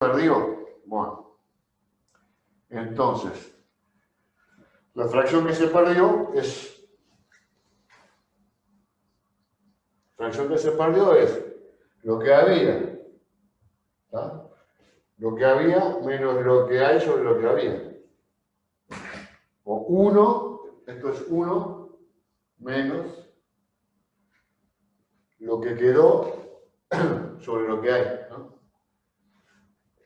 perdió. Bueno, entonces, la fracción que se perdió es lo que había, ¿tá? Lo que había menos lo que hay sobre lo que había. O 1, esto es 1 menos lo que quedó sobre lo que hay, ¿no?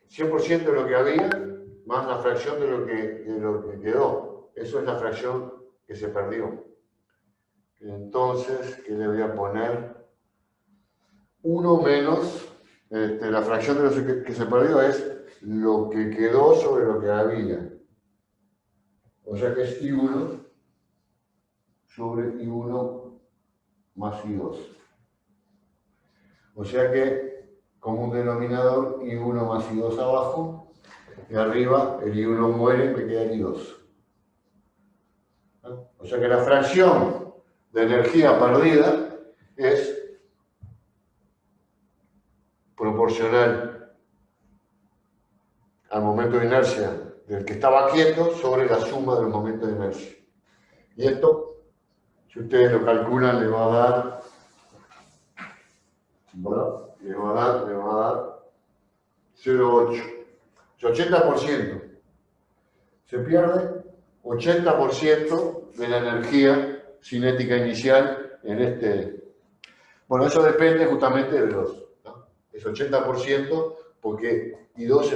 100% de lo que había más la fracción de lo que quedó. Eso es la fracción que se perdió. Entonces, ¿qué le voy a poner? 1 menos, la fracción de lo que se perdió es lo que quedó sobre lo que había. O sea que es I1 sobre I1 más I2. O sea que, como un denominador, I1 más I2 abajo, y arriba el I1 muere y me queda el I2. ¿No? O sea que la fracción de energía perdida es proporcional al momento de inercia del que estaba quieto sobre la suma de los momentos de inercia. Y esto, si ustedes lo calculan, le va a dar, bueno, le va a dar 0,8. O sea, 80%. Se pierde 80% de la energía cinética inicial en este. Bueno, eso depende justamente de los, ¿no? Es 80% porque I2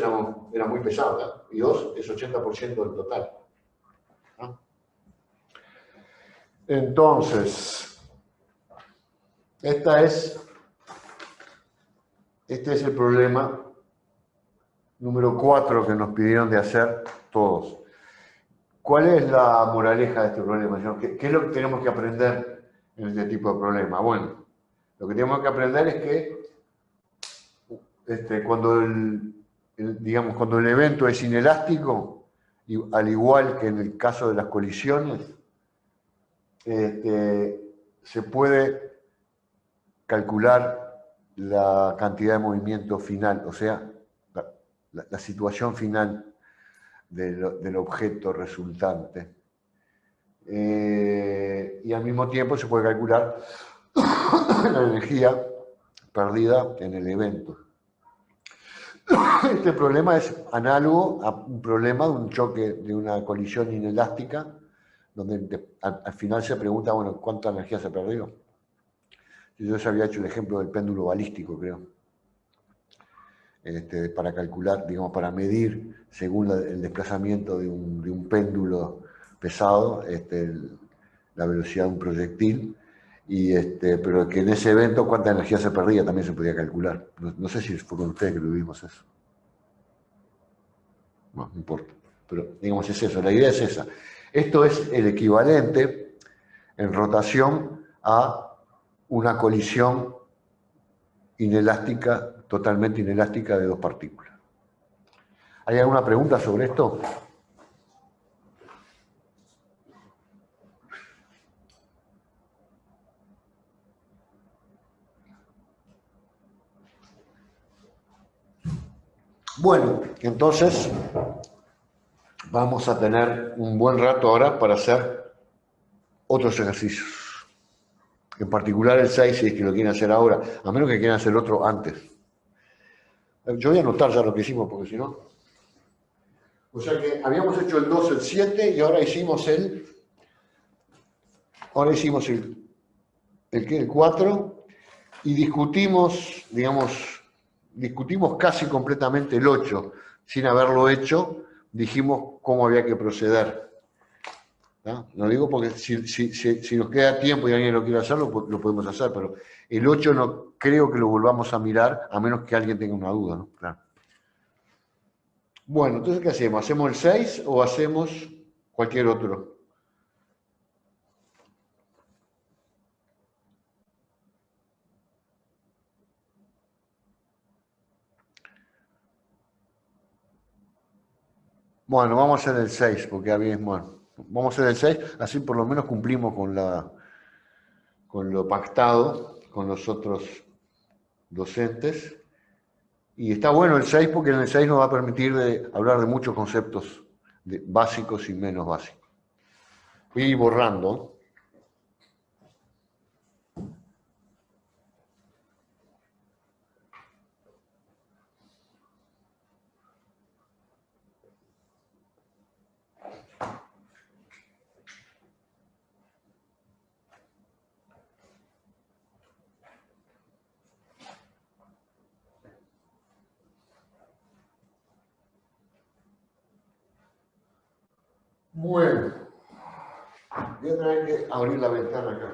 era muy pesado, ¿no? I2 es 80% del total, ¿no? Entonces, este es el problema número 4 que nos pidieron de hacer todos. ¿Cuál es la moraleja de este problema? ¿Qué es lo que tenemos que aprender en este tipo de problema? Bueno, lo que tenemos que aprender es que cuando cuando el evento es inelástico, y al igual que en el caso de las colisiones, se puede calcular la cantidad de movimiento final, o sea, la situación final del objeto resultante. Y al mismo tiempo se puede calcular la energía perdida en el evento. Este problema es análogo a un problema de un choque, de una colisión inelástica, donde al final se pregunta, bueno, ¿cuánta energía se perdió? Yo ya había hecho el ejemplo del péndulo balístico, creo. Para calcular, digamos, para medir, según el desplazamiento de un péndulo pesado, la velocidad de un proyectil, pero que en ese evento cuánta energía se perdía también se podía calcular. No sé si fue con ustedes que lo vimos eso. No importa. Pero, digamos, es eso. La idea es esa. Esto es el equivalente en rotación a una colisión inelástica, totalmente inelástica de dos partículas. ¿Hay alguna pregunta sobre esto? Bueno, entonces vamos a tener un buen rato ahora para hacer otros ejercicios. En particular el 6, si es que lo quieren hacer ahora, a menos que quieran hacer otro antes. Yo voy a anotar ya lo que hicimos, porque si no... O sea que habíamos hecho el 2, el 7, y ahora hicimos el 4, y discutimos, digamos, casi completamente el 8. Sin haberlo hecho, dijimos cómo había que proceder. ¿No? Lo digo porque si nos queda tiempo y alguien lo quiere hacer, lo podemos hacer, pero el 8 no creo que lo volvamos a mirar, a menos que alguien tenga una duda, ¿no? Claro. Bueno, entonces, ¿qué hacemos? ¿Hacemos el 6 o hacemos cualquier otro? Bueno, vamos a hacer el 6, porque bueno, vamos a hacer el 6, así por lo menos cumplimos con lo pactado con los otros docentes, Y está bueno el 6 porque en el 6 nos va a permitir hablar de muchos conceptos básicos y menos básicos. Voy a ir borrando. Bueno, voy a tener que abrir la ventana acá.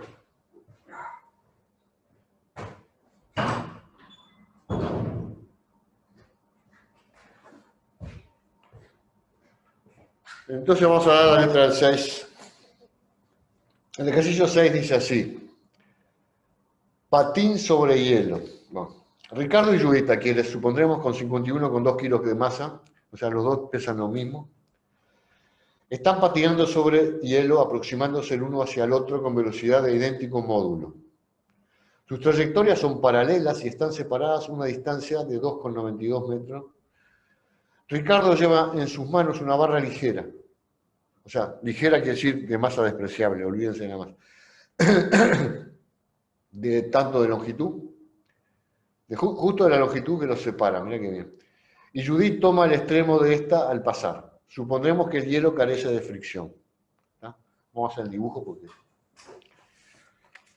Entonces vamos a dar la letra del 6. El ejercicio 6 dice así. Patín sobre hielo. Bueno, Ricardo y Judita, quienes supondremos con 51 con 2 kilos de masa, o sea, los dos pesan lo mismo, están patinando sobre hielo aproximándose el uno hacia el otro con velocidad de idéntico módulo. Sus trayectorias son paralelas y están separadas a una distancia de 2,92 metros. Ricardo lleva en sus manos una barra ligera. O sea, ligera quiere decir de masa despreciable, olvídense nada más. De tanto de longitud, justo de la longitud que los separa, mirá qué bien. Y Judith toma el extremo de esta al pasar. Supondremos que el hielo carece de fricción. ¿Tá? Vamos a hacer el dibujo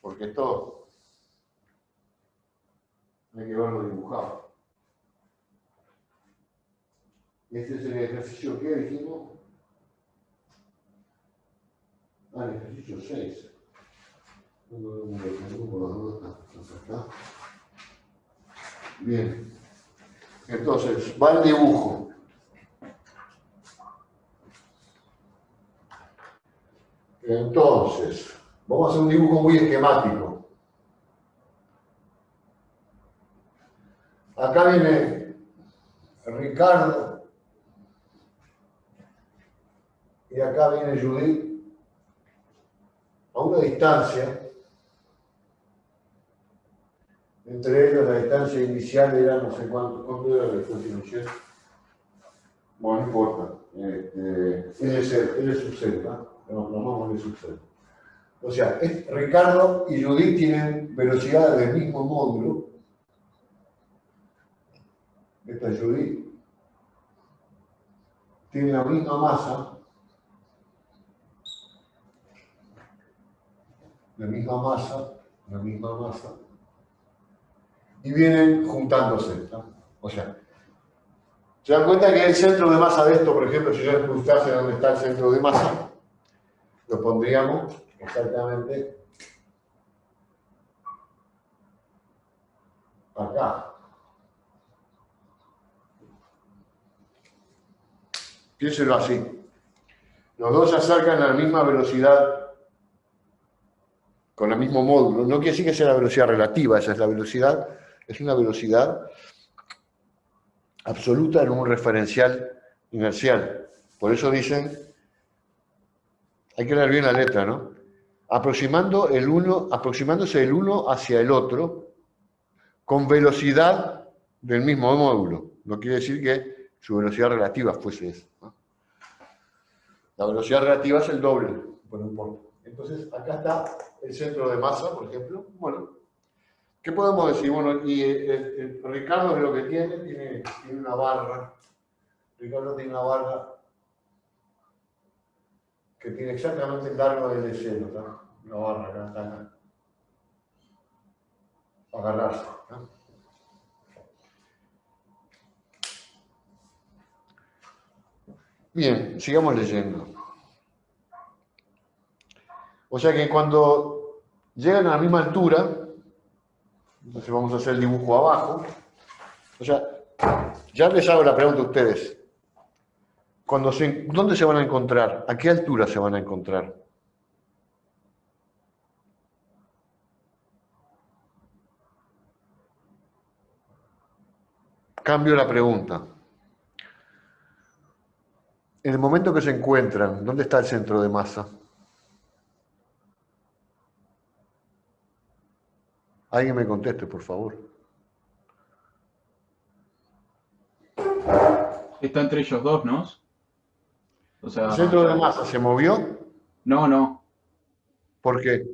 porque esto hay que verlo dibujado. Este es el ejercicio que dijimos. El ejercicio 6. Bien. Entonces, va el dibujo. Entonces, vamos a hacer un dibujo muy esquemático. Acá viene Ricardo y acá viene Judith a una distancia. Entre ellos la distancia inicial era no sé cuánto era la distancia inicial. Bueno, no importa. Él es sub 0, ¿no? Nos vamos de sub 0. O sea, Ricardo y Judith tienen velocidades del mismo módulo. Esta es Judith. Tienen la misma masa. La misma masa. Y vienen juntándose, ¿no? O sea, se dan cuenta que el centro de masa de esto, por ejemplo, si yo incrustase donde está el centro de masa, lo pondríamos exactamente acá. Piénselo así. Los dos se acercan a la misma velocidad, con el mismo módulo. No quiere decir que sea la velocidad relativa, esa es la velocidad, es una velocidad absoluta en un referencial inercial. Por eso dicen, hay que leer bien la letra, ¿no? Aproximándose el uno hacia el otro con velocidad del mismo módulo. No quiere decir que su velocidad relativa fuese esa, ¿no? La velocidad relativa es el doble, por un importa. Entonces, acá está el centro de masa, por ejemplo. Bueno, ¿qué podemos decir? Bueno, y Ricardo es lo que tiene una barra. Ricardo tiene una barra que tiene exactamente el largo del deseo, ¿no? Una barra acá, acá. Agarrarse, ¿no? Bien, sigamos leyendo. O sea que cuando llegan a la misma altura, entonces vamos a hacer el dibujo abajo. O sea, ya les hago la pregunta a ustedes. ¿Dónde se van a encontrar? ¿A qué altura se van a encontrar? Cambio la pregunta. En el momento que se encuentran, ¿dónde está el centro de masa? Alguien me conteste, por favor. Está entre ellos dos, ¿no? O El sea, centro de masa se movió no, porque,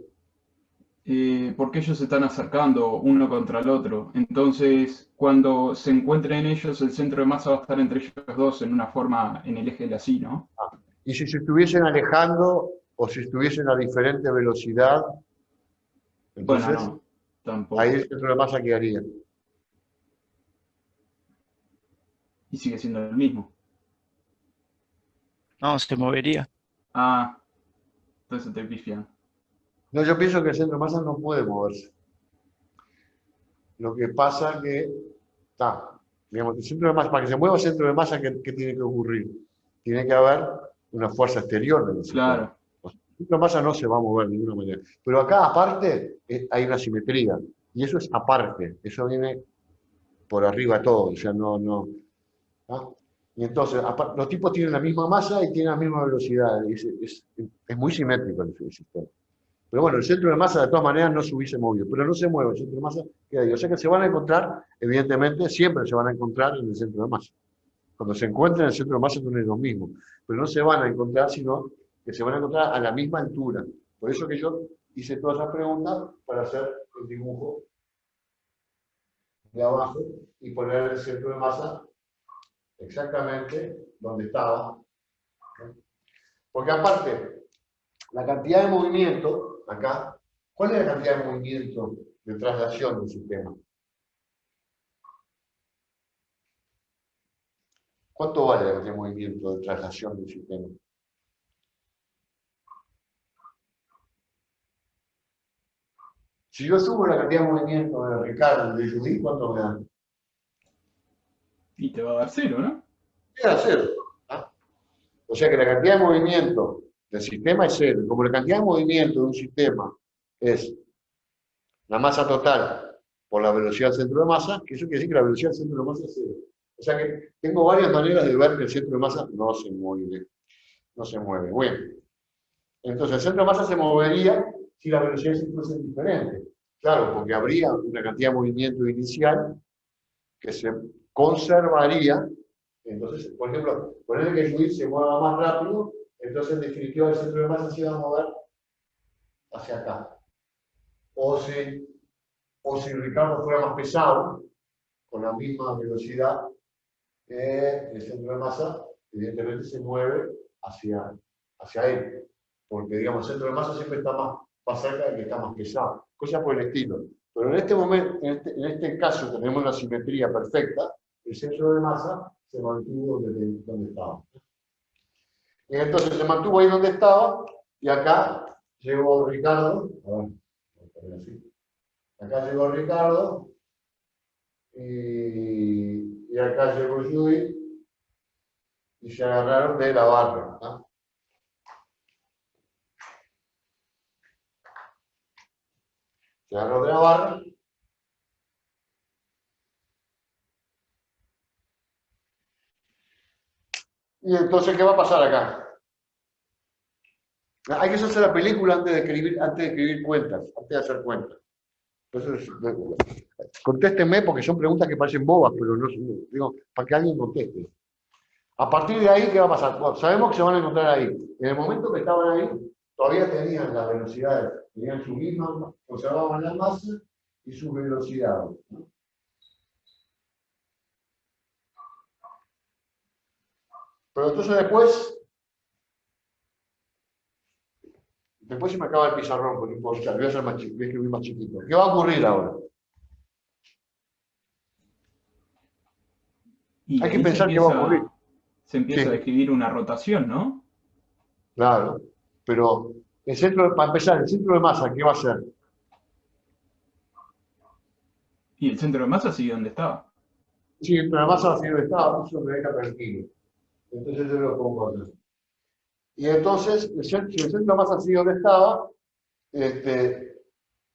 porque ellos se están acercando uno contra el otro. Entonces, cuando se encuentren ellos, el centro de masa va a estar entre ellos dos en una forma, en el eje de la sí, ¿no? y si se estuviesen alejando o si estuviesen a diferente velocidad, Bueno, entonces no, ahí tampoco. el centro de masa quedaría. Y sigue siendo el mismo. No, se movería. Ah, entonces te pifian. No, yo pienso que el centro de masa no puede moverse. Lo que pasa que, está, digamos, el centro de masa, para que se mueva el centro de masa, ¿qué tiene que ocurrir? Tiene que haber una fuerza exterior del sistema. Claro, O sea, el centro de masa no se va a mover de ninguna manera. Pero acá, aparte, hay una simetría. Y eso es aparte. Eso viene por arriba todo. O sea, ¿no? Y entonces, los tipos tienen la misma masa y tienen la misma velocidad. Es muy simétrico el sistema. Pero bueno, el centro de masa de todas maneras no se hubiese movido, pero no se mueve, el centro de masa queda ahí. O sea que se van a encontrar, evidentemente, siempre se van a encontrar en el centro de masa. Cuando se encuentren en el centro de masa son los mismos, pero no se van a encontrar, sino que se van a encontrar a la misma altura. Por eso que yo hice todas esas preguntas para hacer el dibujo de abajo y poner el centro de masa exactamente donde estaba. Porque aparte, la cantidad de movimiento, acá, ¿cuál es la cantidad de movimiento de traslación del sistema? ¿Cuánto vale la cantidad de movimiento de traslación del sistema? Si yo subo la cantidad de movimiento de Ricardo y de Judith, ¿cuánto me da? y te va a dar cero, ¿no? Llega a cero. ¿Ah? O sea que la cantidad de movimiento del sistema es cero. Como la cantidad de movimiento de un sistema es la masa total por la velocidad del centro de masa, que eso quiere decir que la velocidad del centro de masa es cero. O sea que tengo varias maneras de ver que el centro de masa no se mueve. No se mueve. Bueno, entonces el centro de masa se movería si la velocidad del centro es diferente. Claro, porque habría una cantidad de movimiento inicial que se conservaría. Entonces, por ejemplo, ponerle que Judith se mueva más rápido, entonces en definitiva el centro de masa se va a mover hacia acá. O si Ricardo fuera más pesado, con la misma velocidad, el centro de masa evidentemente se mueve hacia él. Porque, digamos, el centro de masa siempre está más cerca del que está más pesado. Cosas por el estilo. Pero en este momento, en este caso, tenemos una simetría perfecta. El centro de masa se mantuvo donde estaba. Y entonces se mantuvo ahí donde estaba. Y acá llegó Ricardo. Acá llegó Ricardo. Y acá llegó Judith. Y se agarraron de la barra. ¿No? Se agarró de la barra. Y entonces, ¿qué va a pasar acá? Hay que hacer la película antes de escribir cuentas, antes de hacer cuentas. Entonces, contéstenme porque son preguntas que parecen bobas, pero no digo, para que alguien conteste. A partir de ahí, ¿qué va a pasar? Bueno, sabemos que se van a encontrar ahí. En el momento que estaban ahí, todavía tenían las velocidades, tenían su misma, conservaban la masa y sus velocidades. ¿No? Pero entonces después se me acaba el pizarrón, porque no importa, voy a escribir más chiquito. ¿Qué va a ocurrir ahora? Y Hay que ahí pensar qué va a ocurrir. se empieza a Sí, describir una rotación, ¿no? claro. Pero para empezar, el centro de masa, ¿qué va a ser? Y el centro de masa sigue donde estaba. Sí, pero la masa va a seguir donde estaba, eso me deja tranquilo. Entonces yo lo pongo acá. Y entonces, si el centro de masa sigue donde estaba,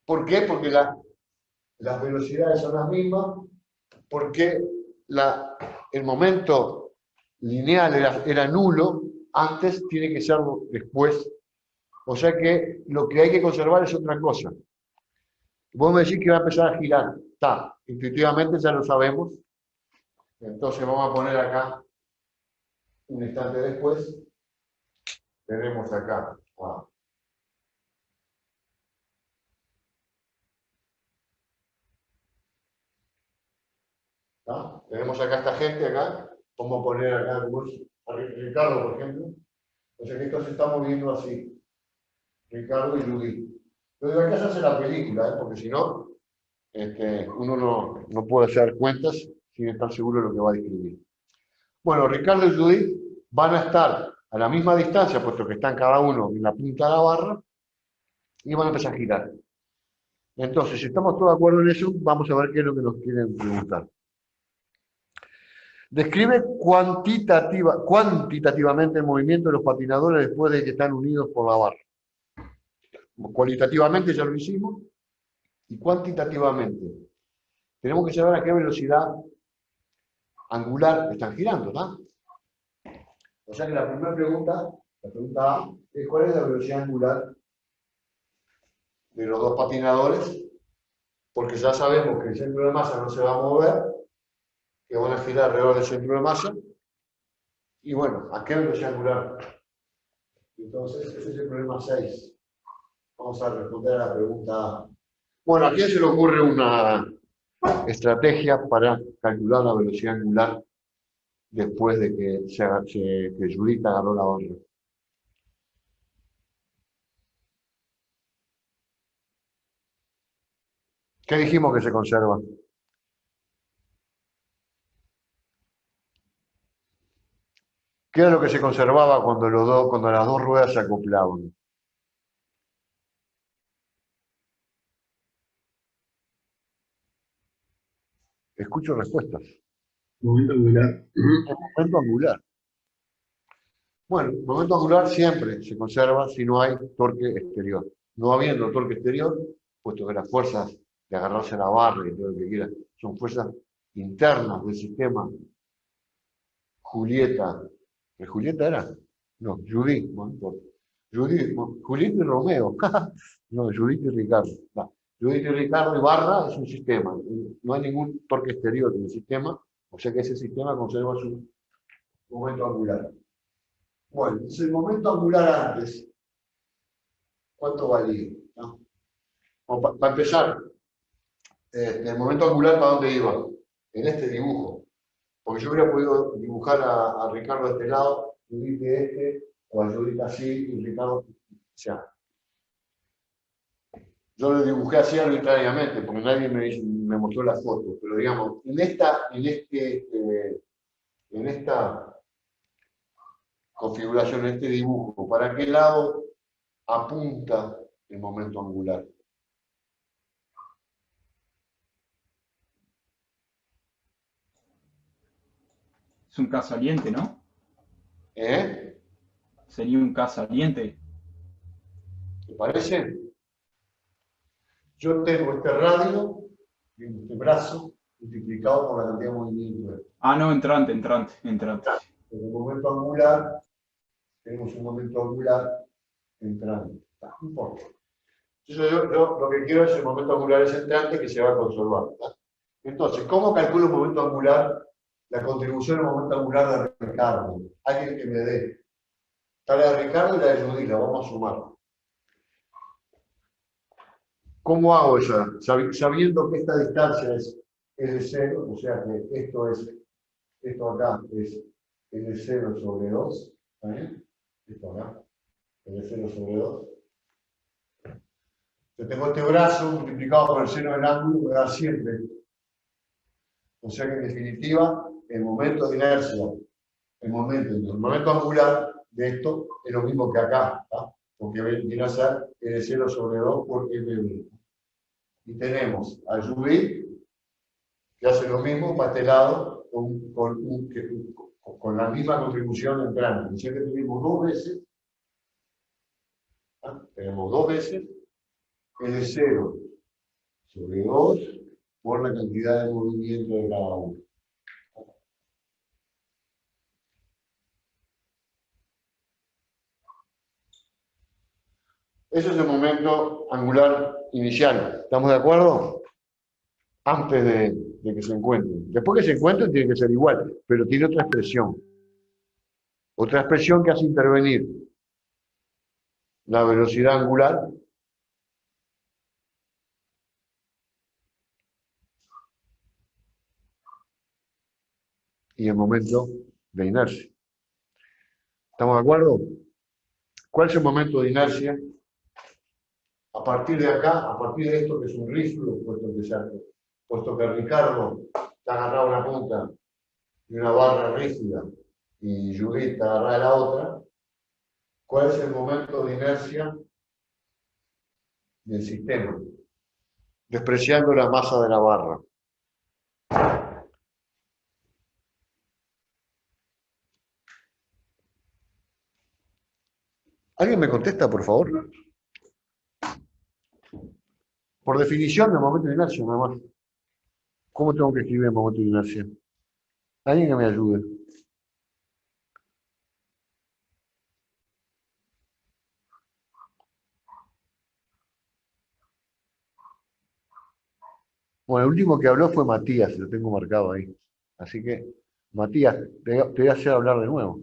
¿por qué? Porque las velocidades son las mismas, porque el momento lineal era nulo, antes tiene que serlo después. O sea que lo que hay que conservar es otra cosa. Vos me decís que va a empezar a girar. Está, intuitivamente ya lo sabemos. Entonces vamos a poner acá un instante después, tenemos acá ¿tá? Tenemos acá esta gente acá, vamos a poner acá a Ricardo, por ejemplo. O sea que esto se está moviendo así, Ricardo y Judith. Pero de acá se hace la película, porque si no, uno no puede hacer cuentas sin estar seguro de lo que va a describir. Bueno, Ricardo y Judith van a estar a la misma distancia, puesto que están cada uno en la punta de la barra, y van a empezar a girar. Entonces, si estamos todos de acuerdo en eso, vamos a ver qué es lo que nos quieren preguntar. Describe cuantitativamente el movimiento de los patinadores después de que están unidos por la barra. Cualitativamente ya lo hicimos, y cuantitativamente. Tenemos que saber a qué velocidad angular están girando, ¿no? O sea que la primera pregunta, la pregunta A, es ¿cuál es la velocidad angular de los dos patinadores? Porque ya sabemos que el centro de masa no se va a mover, que van a girar alrededor del centro de masa. Y bueno, ¿a qué velocidad angular? Entonces, ese es el problema 6. Vamos a responder a la pregunta A. Bueno, ¿a quién se le ocurre una estrategia para calcular la velocidad angular después de que Judith agarró la barra? ¿Qué dijimos que se conserva? ¿Qué era lo que se conservaba cuando las dos ruedas se acoplaban? Escucho respuestas. Momento angular. El momento angular. Bueno, el momento angular siempre se conserva si no hay torque exterior. No habiendo torque exterior, puesto que las fuerzas de agarrarse a la barra y todo lo que quiera son fuerzas internas del sistema. Julieta. ¿Julieta era? No, Judith. Judith, Julieta y Romeo. No, Judith y Ricardo. No. Judith y Ricardo y barra es un sistema. No hay ningún torque exterior en el sistema, o sea que ese sistema conserva su momento angular. Bueno, entonces el momento angular antes, ¿cuánto valía? ¿No? Para empezar, el momento angular, ¿para dónde iba? En este dibujo. Porque yo hubiera podido dibujar a Ricardo de este lado, Judith de este, o a Judith así, y Ricardo, o sea, yo lo dibujé así arbitrariamente, porque nadie me mostró la foto, pero digamos, en esta configuración, en este dibujo, ¿para qué lado apunta el momento angular? Es un K saliente, ¿no? ¿Eh? Sería un K saliente. ¿Te parece? Yo tengo este radio, este brazo, multiplicado por la cantidad de movimiento. Ah, no, entrante. En el momento angular, tenemos un momento angular entrante. No importa. Entonces yo lo que quiero es el momento angular es entrante que se va a conservar. ¿Tá? Entonces, ¿cómo calculo el momento angular? La contribución al momento angular de Ricardo. Alguien que me dé. Está la de Ricardo y la de Judith, la vamos a sumar. ¿Cómo hago eso? Sabiendo que esta distancia es de 0, o sea que esto acá es de 0 sobre 2, ¿está bien? Esto acá es de 0 sobre 2. Yo tengo este brazo multiplicado por el seno del ángulo, me da siempre. O sea que en definitiva, el momento de inercia, el momento angular de esto es lo mismo que acá, ¿tá? Porque viene a ser de 0 sobre 2 por M1. Y tenemos a Judith, que hace lo mismo para este lado, con la misma contribución entrante. O sea que tenemos dos veces, ¿ah? Tenemos dos veces el de 0 sobre 2 por la cantidad de movimiento de cada uno. Ese es el momento angular inicial. ¿Estamos de acuerdo? Antes de que se encuentren. Después que se encuentren tiene que ser igual, pero tiene otra expresión. Otra expresión que hace intervenir la velocidad angular y el momento de inercia. ¿Estamos de acuerdo? ¿Cuál es el momento de inercia? A partir de acá, a partir de esto que es un rígido, puesto que Ricardo está agarrado a una punta de una barra rígida y Judith está agarrada a la otra, ¿cuál es el momento de inercia del sistema? Despreciando la masa de la barra. ¿Alguien me contesta, por favor? Por definición del momento de inercia, nada más. ¿Cómo tengo que escribir el momento de inercia? Alguien que me ayude. Bueno, el último que habló fue Matías, lo tengo marcado ahí. Así que, Matías, te voy a hacer hablar de nuevo.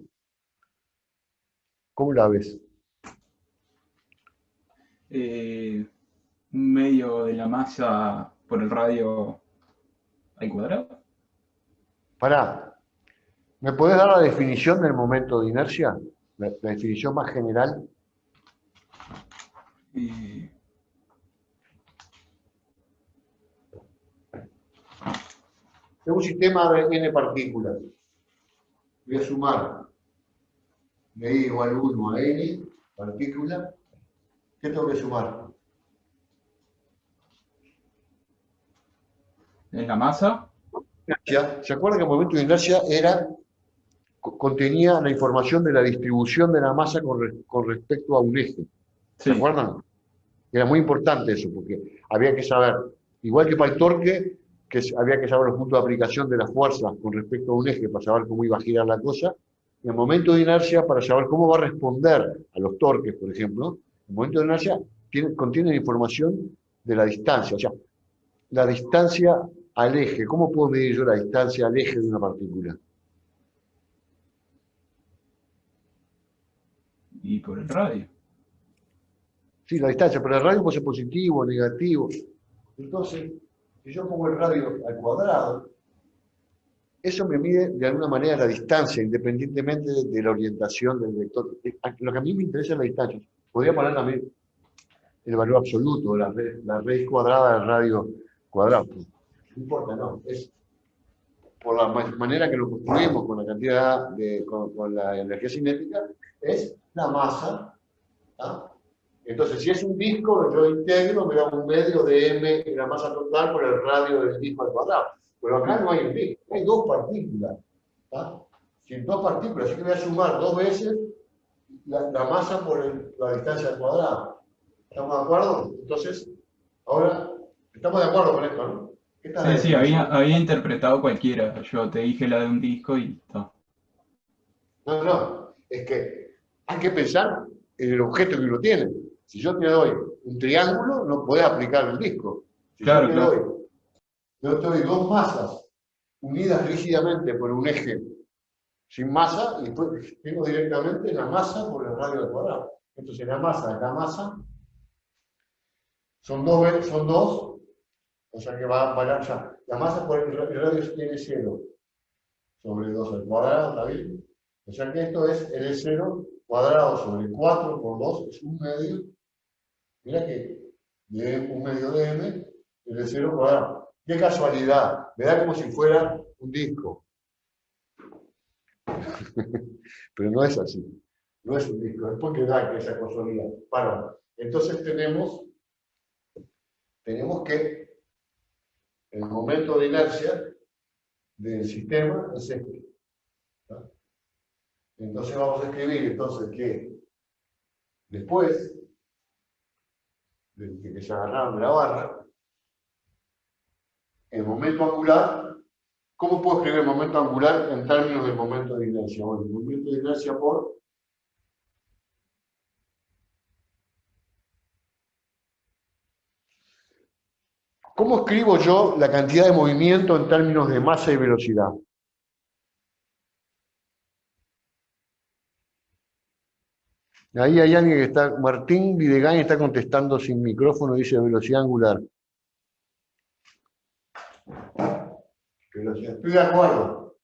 ¿Cómo la ves? Un medio de la masa por el radio al cuadrado. Pará, ¿me podés dar la definición del momento de inercia? La definición más general. Eh, Es un sistema de n partículas. Voy a sumar de i igual 1 a n partículas. ¿Qué tengo que sumar? ¿En la masa? ¿Se acuerdan que el momento de inercia contenía la información de la distribución de la masa con respecto a un eje? ¿Se Sí. acuerdan? Era muy importante eso, porque había que saber, igual que para el torque, había que saber los puntos de aplicación de las fuerzas con respecto a un eje para saber cómo iba a girar la cosa, y el momento de inercia para saber cómo va a responder a los torques, por ejemplo. El momento de inercia contiene la información de la distancia, o sea, la distancia al eje. ¿Cómo puedo medir yo la distancia al eje de una partícula? Y por el radio. Sí, la distancia, pero el radio puede ser positivo o negativo. Entonces, si yo pongo el radio al cuadrado, eso me mide de alguna manera la distancia, independientemente de la orientación del vector. Lo que a mí me interesa es la distancia. Podría poner también el valor absoluto, la raíz cuadrada del radio cuadrado. No importa, no. Es por la manera que lo construimos con la cantidad con la energía cinética, es la masa. ¿Ah? Entonces, si es un disco, yo integro, me da un medio de m en la masa total por el radio del disco al cuadrado. Pero acá no hay un disco, hay dos partículas. ¿Ah? Si en dos partículas, así que voy a sumar dos veces la masa por la distancia al cuadrado. ¿Estamos de acuerdo? Entonces, ahora, estamos de acuerdo con esto, ¿no? Sí, había interpretado cualquiera. Yo te dije la de un disco y todo. No, es que hay que pensar en el objeto que lo tiene. Si yo te doy un triángulo, no podés aplicar el disco. Si Claro, yo te doy dos masas unidas rígidamente por un eje sin masa, y después tengo directamente la masa por el radio al cuadrado. Entonces la masa de la masa son dos, o sea que va a variar ya. La masa por el radio tiene 0 sobre 2 al cuadrado, ¿está bien? O sea que esto es L0 cuadrado sobre 4 por 2, es un medio. Mira que un medio de m, L0 cuadrado. ¡Qué casualidad! Me da como si fuera un disco. Pero no es así. No es un disco. Es porque da que esa casualidad. Entonces tenemos que el momento de inercia del sistema es este. ¿No? Entonces vamos a escribir que después de que se agarraron de la barra, el momento angular, ¿cómo puedo escribir el momento angular en términos del momento de inercia? Bueno, el momento de inercia por ¿cómo escribo yo la cantidad de movimiento en términos de masa y velocidad? Ahí hay alguien que está, Martín Videgain está contestando sin micrófono, dice velocidad angular. Estoy de acuerdo.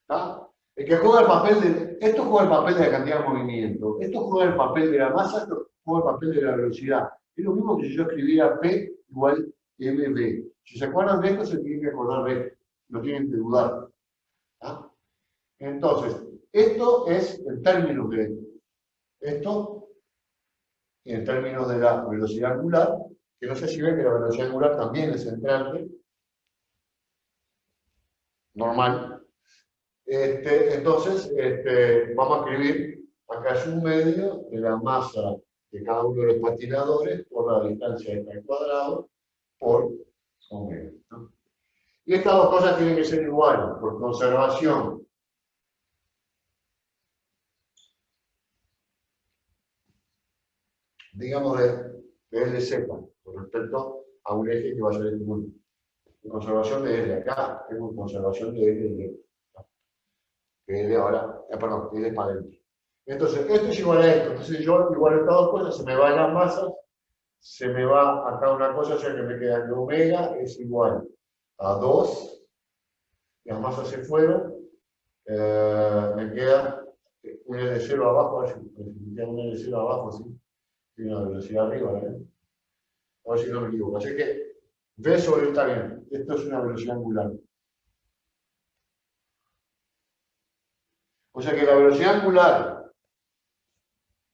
¿Está? El que juega el papel esto juega el papel de la cantidad de movimiento, esto juega el papel de la masa, esto juega el papel de la velocidad. Es lo mismo que si yo escribiera P igual mv. Si se acuerdan de esto, se tienen que acordar de esto. No tienen que dudar. ¿Ah? Entonces, esto es en términos de esto y en términos de la velocidad angular, que no sé si ven que la velocidad angular también es entrante, normal. Entonces, vamos a escribir, acá es un medio de la masa de cada uno de los patinadores por la distancia al cuadrado por omega, ¿no? Y estas dos cosas tienen que ser iguales, por conservación. Digamos de LZ, con respecto a un eje que va a ser el mundo. Conservación de L acá, tengo conservación de L. L ahora, perdón, L para adentro. Entonces, esto es igual a esto. Entonces, yo igual a estas dos cosas, se me van las masas, se me va acá una cosa, o sea que me queda que omega es igual a 2. Las masas se fueron, me queda un L0 abajo, a ver si me queda un L0 abajo, así. Y una velocidad arriba, ¿eh? A ver si no me equivoco. Así que, V sobre está bien. Esto es una velocidad angular. O sea que la velocidad angular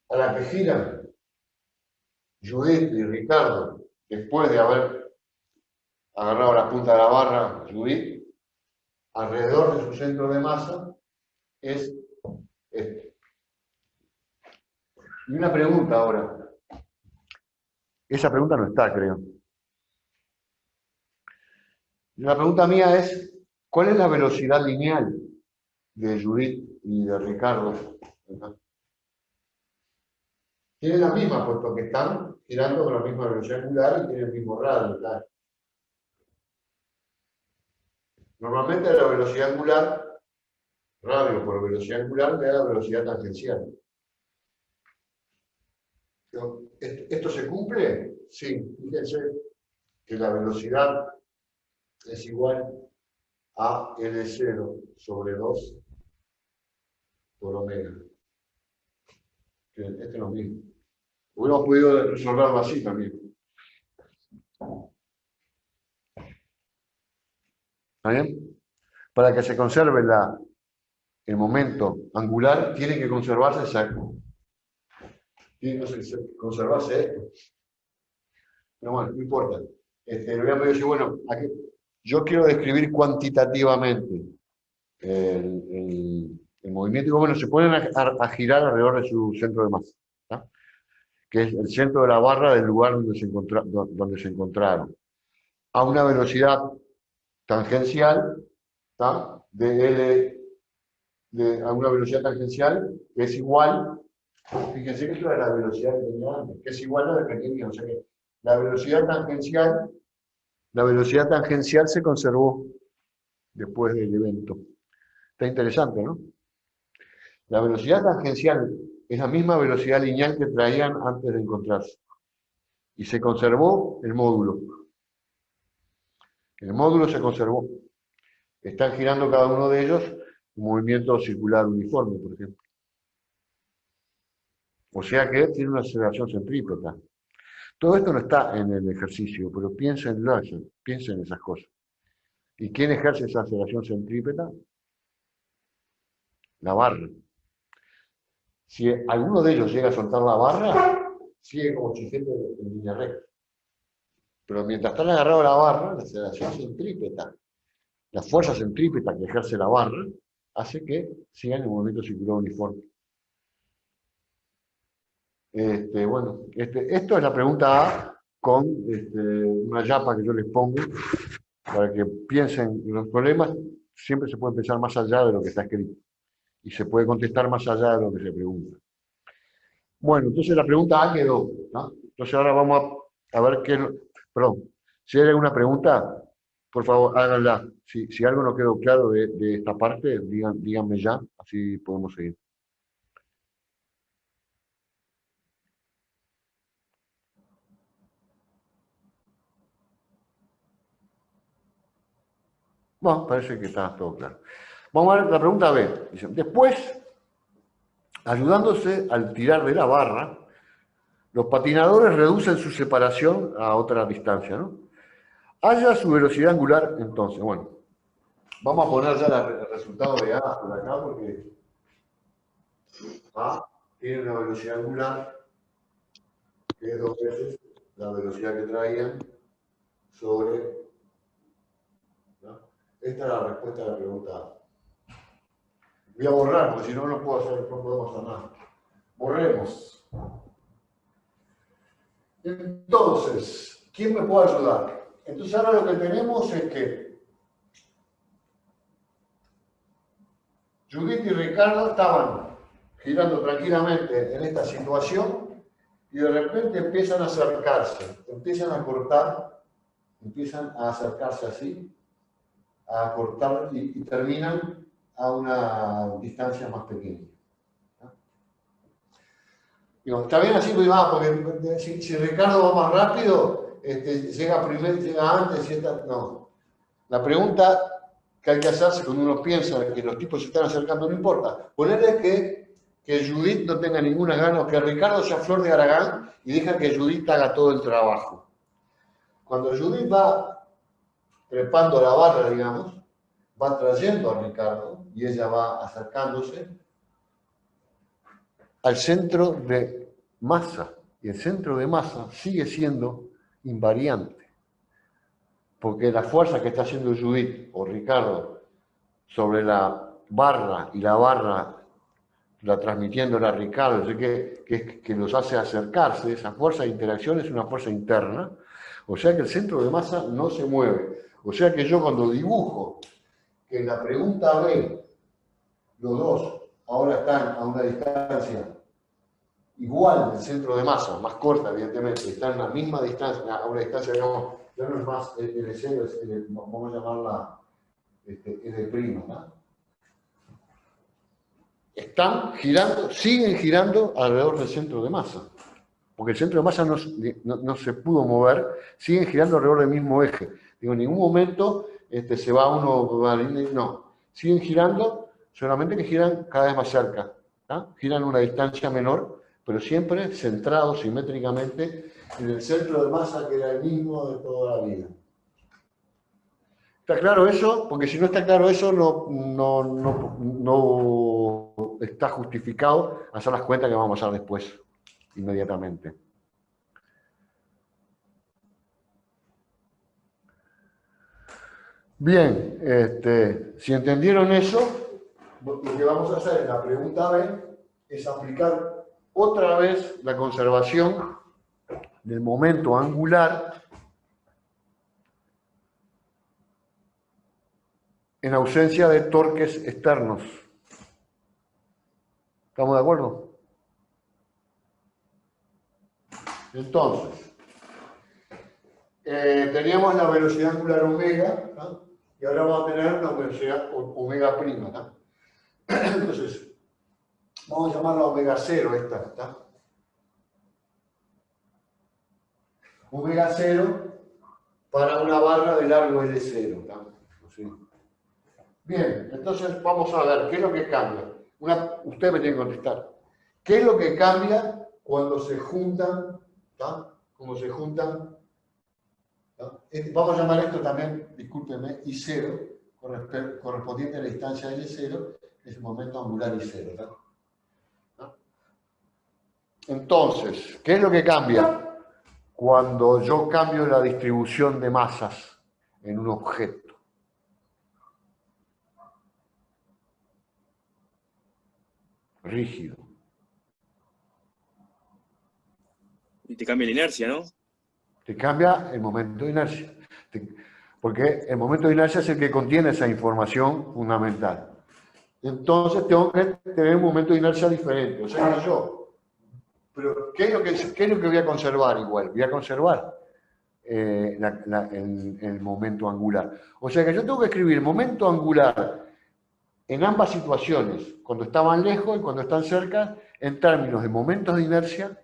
a la que giran Judith y Ricardo, después de haber agarrado la punta de la barra, Judith, alrededor de su centro de masa, es este. Y una pregunta ahora. Esa pregunta no está, creo. La pregunta mía es, ¿cuál es la velocidad lineal de Judith y de Ricardo? Tienen la misma, puesto que están girando con la misma velocidad angular y tienen el mismo radio, ¿verdad? Normalmente la velocidad angular, radio por velocidad angular, me da la velocidad tangencial. ¿Esto se cumple? Sí, fíjense que la velocidad es igual a L0 sobre 2 por omega. Este es lo mismo. Hubiéramos podido resolverlo así también. ¿Está bien? Para que se conserve el momento angular, tiene que conservarse tiene que conservarse esto. Pero bueno, no importa. Le voy a decir, bueno, aquí, yo quiero describir cuantitativamente el movimiento. Y bueno, se ponen a girar alrededor de su centro de masa, ¿tá? Que es el centro de la barra del lugar donde se encontraron, a una velocidad tangencial, ¿tá? A una velocidad tangencial que es igual, fíjense que esto es la velocidad que tenía antes, que es igual a la que tenía, o sea que la velocidad tangencial se conservó después del evento. Está interesante, ¿no? La velocidad tangencial es la misma velocidad lineal que traían antes de encontrarse. Y se conservó el módulo. El módulo se conservó. Están girando cada uno de ellos un movimiento circular uniforme, por ejemplo. O sea que tiene una aceleración centrípeta. Todo esto no está en el ejercicio, pero piensen en esas cosas. ¿Y quién ejerce esa aceleración centrípeta? La barra. Si alguno de ellos llega a soltar la barra, sigue como chifete en línea recta. Pero mientras están agarrados a la barra, la aceleración centrípeta, la fuerza centrípeta que ejerce la barra, hace que sigan en un movimiento circular uniforme. Bueno, esto es la pregunta A con una yapa que yo les pongo para que piensen en los problemas. Siempre se puede pensar más allá de lo que está escrito y se puede contestar más allá de lo que se pregunta. Bueno, entonces la pregunta A quedó, ¿no? Entonces ahora vamos a ver qué es lo... Perdón, si hay alguna pregunta, por favor, háganla. Si algo no quedó claro de esta parte, díganme ya, así podemos seguir. Bueno, parece que está todo claro. Vamos a ver la pregunta B. Dice, después, ayudándose al tirar de la barra, los patinadores reducen su separación a otra distancia, ¿no? Haya su velocidad angular, entonces, bueno, vamos a poner ya el resultado de A por acá, porque A tiene una velocidad angular que es 2 veces la velocidad que traían sobre, ¿no? Esta es la respuesta a la pregunta A. Voy a borrar, porque si no, no podemos hacer nada. Borremos. Entonces, ¿quién me puede ayudar? Entonces ahora lo que tenemos es que Judith y Ricardo estaban girando tranquilamente en esta situación y de repente empiezan a acercarse, empiezan a cortar, empiezan a acercarse así, a cortar y terminan a una distancia más pequeña. Digo, está bien así, porque si Ricardo va más rápido, llega primero, llega antes, y no. La pregunta que hay que hacerse cuando uno piensa que los tipos se están acercando, no importa. Ponerle que Judith no tenga ninguna gana, o que Ricardo sea flor de Aragán y deja que Judith haga todo el trabajo. Cuando Judith va trepando la barra, digamos, va trayendo a Ricardo y ella va acercándose al centro de masa. Y el centro de masa sigue siendo invariante. Porque la fuerza que está haciendo Judith o Ricardo sobre la barra y la barra la transmitiéndola a Ricardo, que los hace acercarse, esa fuerza de interacción es una fuerza interna. O sea que el centro de masa no se mueve. O sea que yo cuando dibujo que en la pregunta B los dos ahora están a una distancia igual del centro de masa, más corta evidentemente, están a la misma distancia, a una distancia, digamos, ya no es más L0, vamos a llamarla L', ¿no? Están girando, siguen girando alrededor del centro de masa, porque el centro de masa no se pudo mover, siguen girando alrededor del mismo eje. Digo, en ningún momento se va uno, no, siguen girando, solamente que giran cada vez más cerca, ¿no? Giran a una distancia menor, pero siempre centrados simétricamente en el centro de masa que era el mismo de toda la vida. ¿Está claro eso? Porque si no está claro eso, no está justificado hacer las cuentas que vamos a hacer después, inmediatamente. Bien, si entendieron eso, lo que vamos a hacer en la pregunta B es aplicar otra vez la conservación del momento angular en ausencia de torques externos. ¿Estamos de acuerdo? Entonces, teníamos la velocidad angular omega, ¿no? Y ahora vamos a tener una velocidad omega prima, ¿no? Entonces, vamos a llamarla omega 0 esta, ¿está? Omega 0 para una barra de largo L0, ¿está? ¿Sí? Bien, entonces vamos a ver qué es lo que cambia. Usted me tiene que contestar. ¿Qué es lo que cambia cuando se juntan? ¿Tá? Como se juntan. ¿Tá? Vamos a llamar esto también, discúlpeme, I0, correspondiente a la distancia L0, que es el momento angular I0. ¿Tá? Entonces, ¿qué es lo que cambia? Cuando yo cambio la distribución de masas en un objeto. Rígido. Y te cambia la inercia, ¿no? Te cambia el momento de inercia. Porque el momento de inercia es el que contiene esa información fundamental. Entonces tengo que tener un momento de inercia diferente. O sea, pero ¿qué es lo que voy a conservar igual? Voy a conservar el momento angular. O sea que yo tengo que escribir momento angular en ambas situaciones, cuando estaban lejos y cuando están cerca, en términos de momentos de inercia,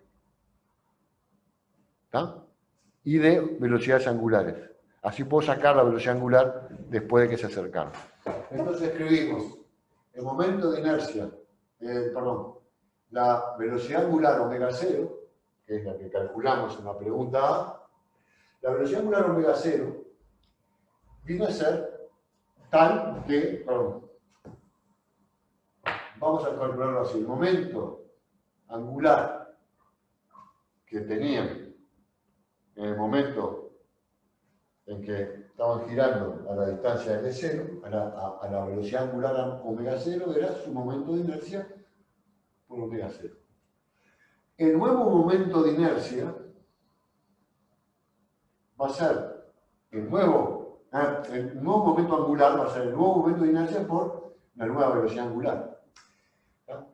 ¿tá? Y de velocidades angulares. Así puedo sacar la velocidad angular después de que se acercaron. Entonces escribimos el momento de inercia, la velocidad angular omega 0, que es la que calculamos en la pregunta A. La velocidad angular omega 0 viene a ser tal que, vamos a calcularlo así, el momento angular que tenían en el momento en que estaban girando a la distancia L0, a la velocidad angular omega 0, era su momento de inercia por omega 0. El nuevo momento de inercia va a ser el nuevo momento angular, va a ser el nuevo momento de inercia por la nueva velocidad angular. ¿Tá?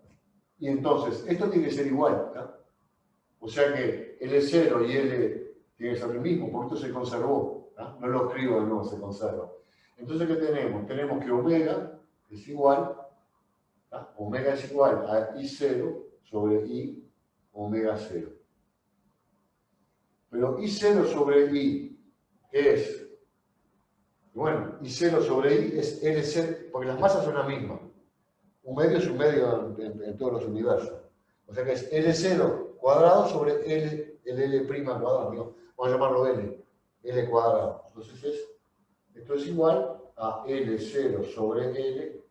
Y entonces, esto tiene que ser igual. ¿Tá? O sea que L0 y L tiene que ser el mismo, porque esto se conservó. ¿Tá? No lo escribo de nuevo, se conserva. Entonces, ¿qué tenemos? Tenemos que omega es igual, ¿tá? Omega es igual a I0 sobre I omega 0. Pero I0 sobre I es, bueno, I0 sobre I es L0, porque las masas son las mismas. Un medio es un medio en todos los universos. O sea que es L0 cuadrado sobre L cuadrado. ¿No? Vamos a llamarlo L cuadrado. Entonces esto es igual a L0 sobre L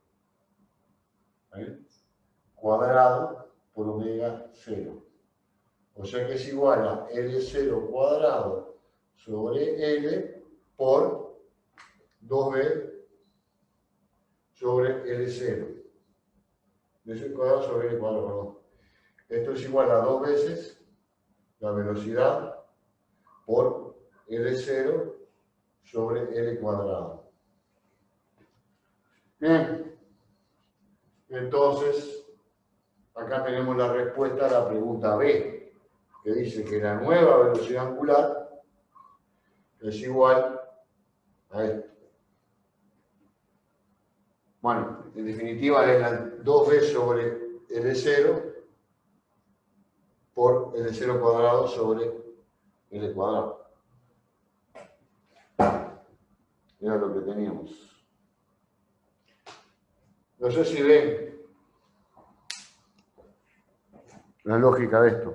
cuadrado por omega 0. O sea que es igual a L0 cuadrado sobre L por 2B sobre L0. L cuadrado sobre L cuadrado, perdón. Esto es igual a 2 veces la velocidad por L0 sobre L cuadrado. Bien. Entonces, acá tenemos la respuesta a la pregunta B, que dice que la nueva velocidad angular es igual a esto. Bueno, en definitiva es la 2b sobre L0 por L0 cuadrado sobre L cuadrado. Era lo que teníamos. No sé si ven la lógica de esto.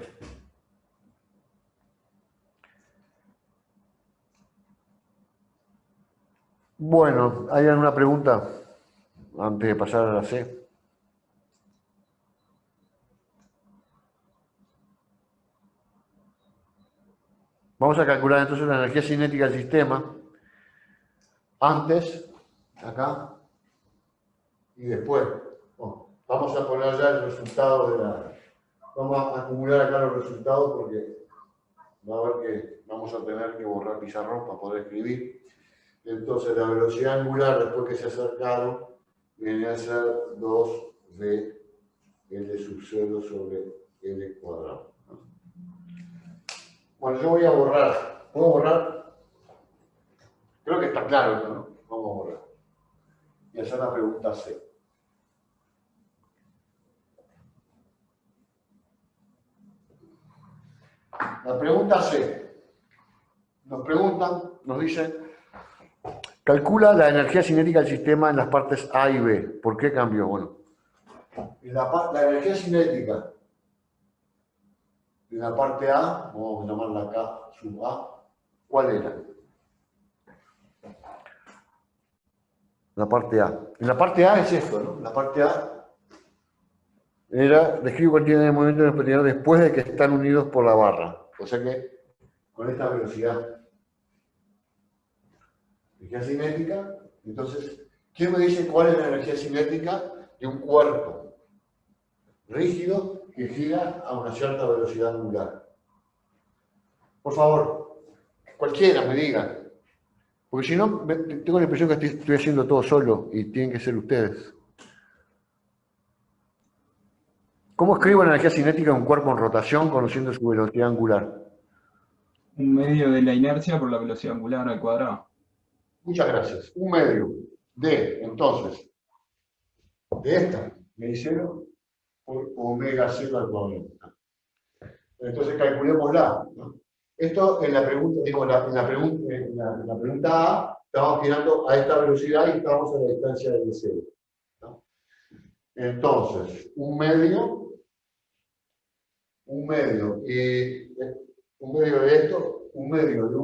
Bueno, ¿hay alguna pregunta antes de pasar a la C? Vamos a calcular entonces la energía cinética del sistema antes, acá, y después. Bueno, vamos a poner ya el resultado de la... Vamos a acumular acá los resultados porque va a ver que vamos a tener que borrar pizarrón para poder escribir. Entonces la velocidad angular después que se acercaron viene a ser 2v L sub 0 sobre L cuadrado. Bueno, yo voy a borrar. ¿Puedo borrar? Creo que está claro esto, ¿no? Vamos a borrar. Y hacer la pregunta C. La pregunta C. Nos preguntan, nos dicen, calcula la energía cinética del sistema en las partes A y B. ¿Por qué cambió? Bueno, la energía cinética en la parte A, vamos a llamarla K sub A, ¿cuál era? La parte A. En la parte A es esto, ¿no? La parte A era, describe cualquier movimiento de periodo después de que están unidos por la barra. O sea que, con esta velocidad, energía cinética, entonces, ¿quién me dice cuál es la energía cinética de un cuerpo rígido que gira a una cierta velocidad angular? Por favor, cualquiera me diga. Porque si no, tengo la impresión que estoy haciendo todo solo y tienen que ser ustedes. ¿Cómo escribo la energía cinética de un cuerpo en rotación conociendo su velocidad angular? Un medio de la inercia por la velocidad angular al cuadrado. Muchas gracias. Un medio de, entonces, de esta, me hicieron por omega 0 al cuadrado. Entonces calculémosla, ¿no? Esto en la pregunta, digo, en la pregunta A, estamos girando a esta velocidad y estamos a la distancia del cero, ¿no? Entonces, un medio de esto, un medio de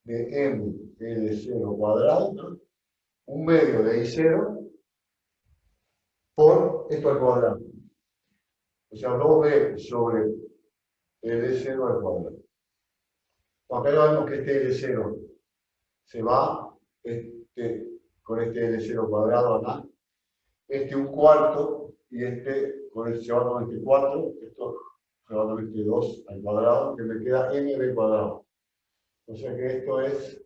m L0 cuadrado, ¿no? Un medio de I0 por esto al cuadrado. O sea, 2b sobre L0 al cuadrado. Acá vemos que este L0 se va con este L0 cuadrado acá, un cuarto y se va con este 4, esto se va con este 2 al cuadrado, que me queda mb cuadrado. O sea que esto es,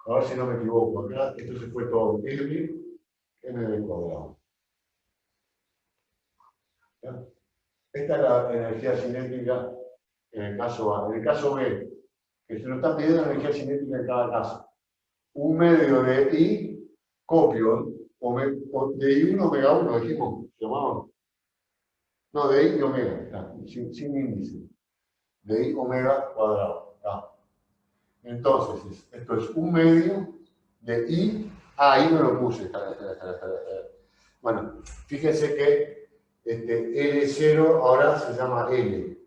a ver si no me equivoco, acá esto se fue todo mb cuadrado. ¿Ya? Esta es la energía cinética en el caso A. En el caso B, que se nos está pidiendo la energía cinética en cada caso. Un medio de I copio, o de I1 omega 1, dijimos, llamamos. No, de I y omega, sin índice. De I omega cuadrado. Entonces, esto es un medio de I. Ahí no lo puse. Bueno, fíjense que L0 ahora se llama L.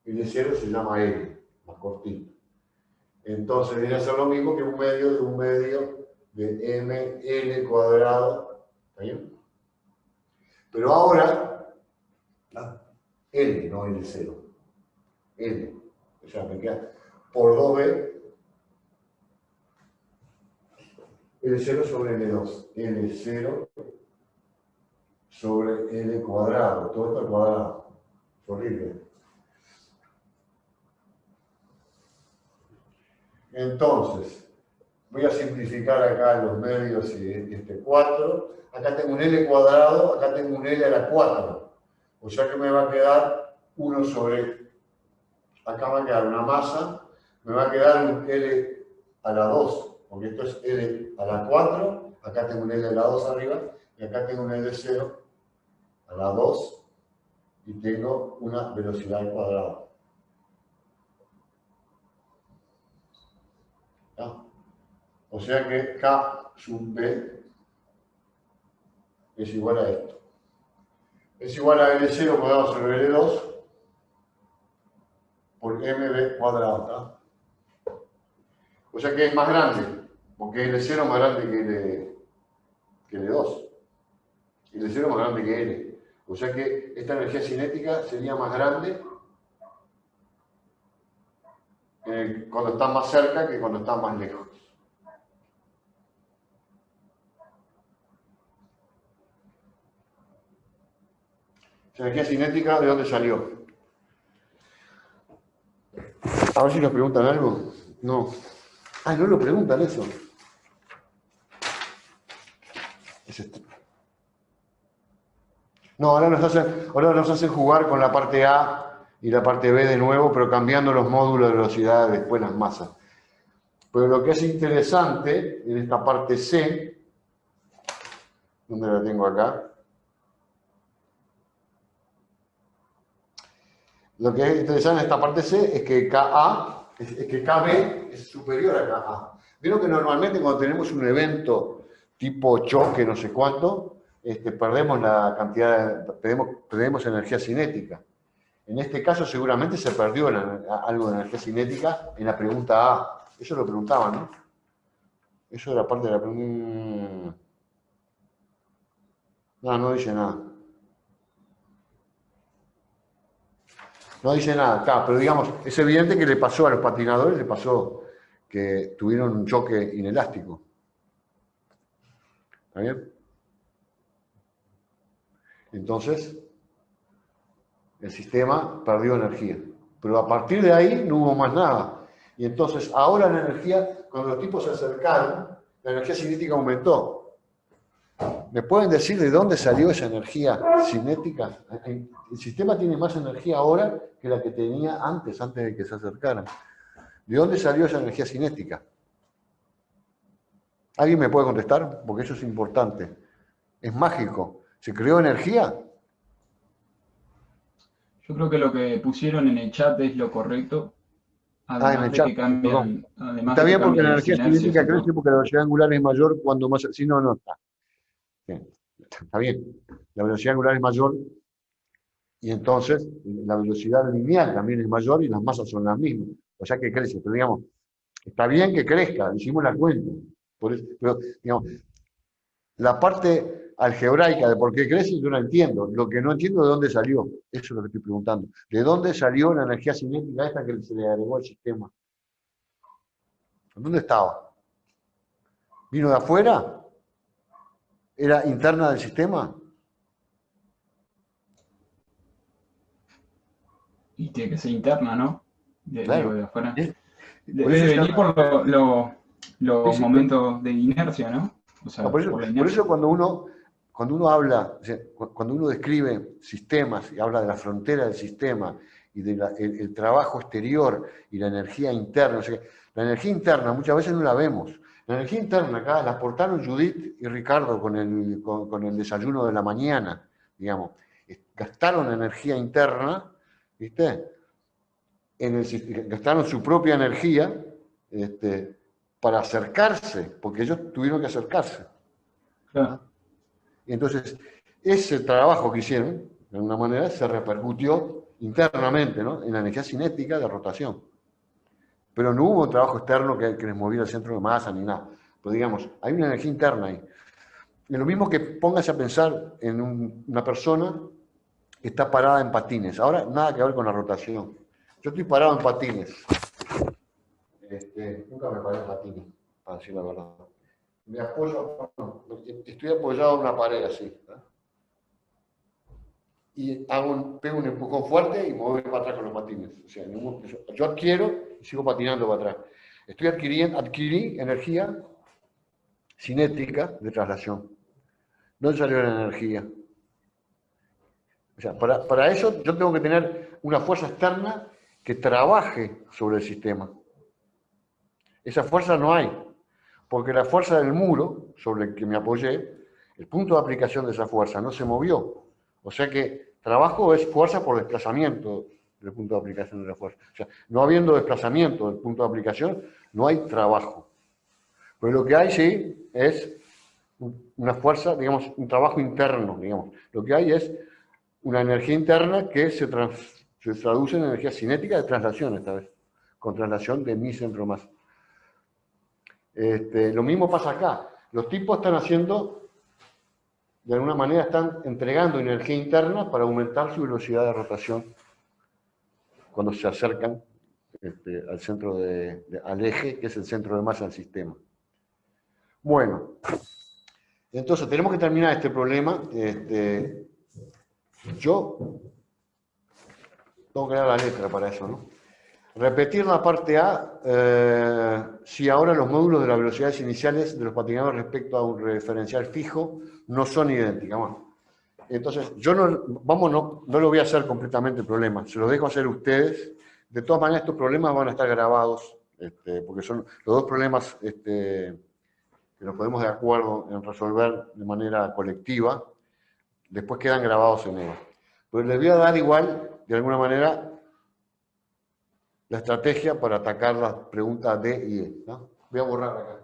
L0 se llama L, más cortito. Entonces viene a ser lo mismo que un medio de ml cuadrado. ¿Está bien? Pero ahora, L, no L0. L. O sea, me queda por 2b L0 sobre L2. L0 sobre L cuadrado. Todo esto al cuadrado. Es horrible. Entonces, voy a simplificar acá los medios y este 4. Acá tengo un L cuadrado, acá tengo un L a la 4. O sea que me va a quedar 1 sobre... Acá me va a quedar una masa, me va a quedar un L a la 2, porque esto es L a la 4, acá tengo un L a la 2 arriba, y acá tengo un L0 a la 2, y tengo una velocidad al cuadrado. ¿Ya? O sea que K sub B es igual a esto. Es igual a L0 cuadrado sobre L2 por mb cuadrado. ¿Tá? O sea que es más grande, porque L0 es más grande que L2. L0 es más grande que L. O sea que esta energía cinética sería más grande cuando está más cerca que cuando está más lejos. ¿La energía cinética de dónde salió? A ver si nos preguntan algo. No. Ah, no lo preguntan eso. Es esto. No, ahora nos hacen jugar con la parte A y la parte B de nuevo, pero cambiando los módulos de velocidad, después las masas. Pero lo que es interesante en esta parte C, ¿dónde la tengo acá? Lo que es interesante en esta parte C es que KB es superior a KA. Vieron que normalmente cuando tenemos un evento tipo choque, no sé cuánto, perdemos la cantidad, perdemos energía cinética. En este caso seguramente se perdió algo de energía cinética en la pregunta A. Eso lo preguntaban, ¿no? Eso era parte de la pregunta. No, no dice nada. No dice nada acá, pero digamos, es evidente que le pasó a los patinadores, le pasó que tuvieron un choque inelástico. ¿Está bien? Entonces, el sistema perdió energía. Pero a partir de ahí no hubo más nada. Y entonces, ahora la energía, cuando los tipos se acercaron, la energía cinética aumentó. ¿Me pueden decir de dónde salió esa energía cinética? El sistema tiene más energía ahora que la que tenía antes de que se acercaran. ¿De dónde salió esa energía cinética? ¿Alguien me puede contestar? Porque eso es importante. Es mágico. ¿Se creó energía? Yo creo que lo que pusieron en el chat es lo correcto, En el además de chat, que perdón. además Está de que bien porque la cambian las energía inercias cinética y crece todo. porque la velocidad angular es mayor cuando más... Si no, no está. Bien. Está bien. La velocidad angular es mayor y entonces la velocidad lineal también es mayor y las masas son las mismas. O sea que crece. Pero digamos, está bien que crezca, hicimos la cuenta. Por eso, pero digamos, la parte algebraica de por qué crece yo la entiendo. Lo que no entiendo es de dónde salió. Eso es lo que estoy preguntando. ¿De dónde salió la energía cinética esta que se le agregó al sistema? ¿Dónde estaba? ¿Vino de afuera? ¿Era interna del sistema? Y tiene que ser interna, ¿no? Digo, Claro. de afuera. ¿Eh? Por Debe eso venir por sí, los sí, momentos de inercia, ¿no? O no, sea, por la por inercia. eso cuando uno habla, o sea, cuando uno describe sistemas y habla de la frontera del sistema y del el trabajo exterior y la energía interna, o sea, la energía interna muchas veces no la vemos. La energía interna acá la aportaron Judith y Ricardo con el desayuno de la mañana, digamos. Gastaron energía interna, ¿viste? Gastaron su propia energía para acercarse, porque ellos tuvieron que acercarse. Claro. ¿Ah? Y entonces, ese trabajo que hicieron, de alguna manera, se repercutió internamente, ¿no?, en la energía cinética de rotación. Pero no hubo un trabajo externo que les moviera el centro de masa ni nada. Pero digamos, hay una energía interna ahí. Y lo mismo que póngase a pensar en una persona que está parada en patines. Ahora, nada que ver con la rotación. Yo estoy parado en patines. Nunca me paré en patines, para decir la verdad. Me apoyo, bueno, estoy apoyado en una pared así. ¿Eh? Y pego un empujón fuerte y me voy para atrás con los patines. O sea, yo adquiero y sigo patinando para atrás. Adquirí energía cinética de traslación. ¿Dónde salió la energía? O sea, para eso yo tengo que tener una fuerza externa que trabaje sobre el sistema. Esa fuerza no hay, porque la fuerza del muro sobre el que me apoyé, el punto de aplicación de esa fuerza no se movió. O sea que trabajo es fuerza por desplazamiento del punto de aplicación de la fuerza. O sea, no habiendo desplazamiento del punto de aplicación, no hay trabajo. Pues lo que hay sí es una fuerza, digamos, un trabajo interno, digamos. Lo que hay es una energía interna que se traduce en energía cinética de traslación esta vez, con traslación de mi centro más. Lo mismo pasa acá. Los tipos están haciendo, de alguna manera, están entregando energía interna para aumentar su velocidad de rotación cuando se acercan al centro al eje, que es el centro de masa del sistema. Bueno, entonces tenemos que terminar este problema. Yo tengo que dar la letra para eso, ¿no? Repetir la parte A, si ahora los módulos de las velocidades iniciales de los patinadores respecto a un referencial fijo no son idénticas. Bueno, entonces, yo no lo voy a hacer completamente el problema, se lo dejo hacer ustedes. De todas maneras, estos problemas van a estar grabados, porque son los dos problemas que nos podemos de acuerdo en resolver de manera colectiva, después quedan grabados en él. Pero les voy a dar igual, de alguna manera, la estrategia para atacar las preguntas D y E, ¿no? Voy a borrar acá.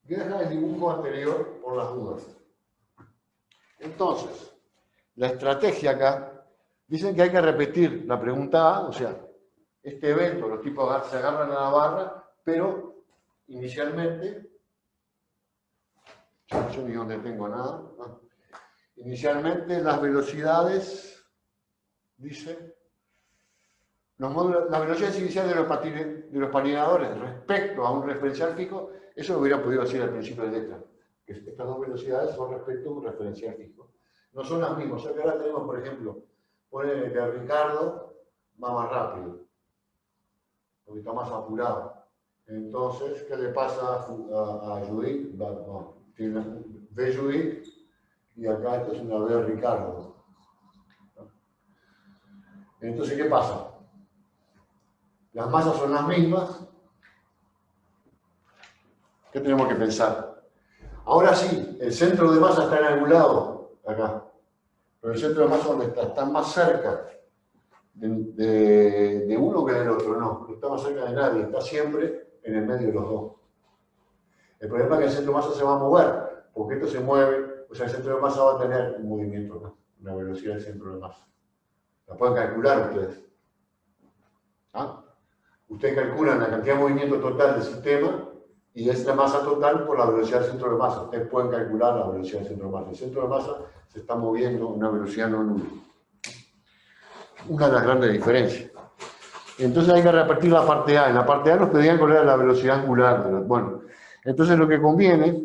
Voy a dejar el dibujo anterior por las dudas. Entonces, la estrategia acá, dicen que hay que repetir la pregunta A, o sea, este evento, los tipos se agarran a la barra, pero inicialmente, yo no sé ni dónde tengo nada, ¿no? Inicialmente las velocidades, dice, las velocidades iniciales de los patinadores respecto a un referencial fijo, eso lo hubiera podido decir al principio de letra, que estas dos velocidades son respecto a un referencial fijo. No son las mismas, o sea que ahora tenemos, por ejemplo, poner que Ricardo va más rápido, porque está más apurado. Entonces, ¿qué le pasa a Judith? Tiene V Judith y acá esto es una V Ricardo. Entonces, ¿qué pasa? Las masas son las mismas. ¿Qué tenemos que pensar? Ahora sí, el centro de masa está en algún lado, acá. Pero el centro de masa, ¿dónde está? Está más cerca de uno que del otro, no está más cerca de nadie, está siempre en el medio de los dos. El problema es que el centro de masa se va a mover, porque esto se mueve, o sea, el centro de masa va a tener un movimiento acá, una velocidad del centro de masa. La pueden calcular ustedes. ¿Ah? Ustedes calculan la cantidad de movimiento total del sistema y es la masa total por la velocidad del centro de masa. Ustedes pueden calcular la velocidad del centro de masa. El centro de masa se está moviendo a una velocidad no nula. Una de las grandes diferencias. Entonces hay que repartir la parte A. En la parte A nos pedían cuál era la velocidad angular. Bueno, entonces lo que conviene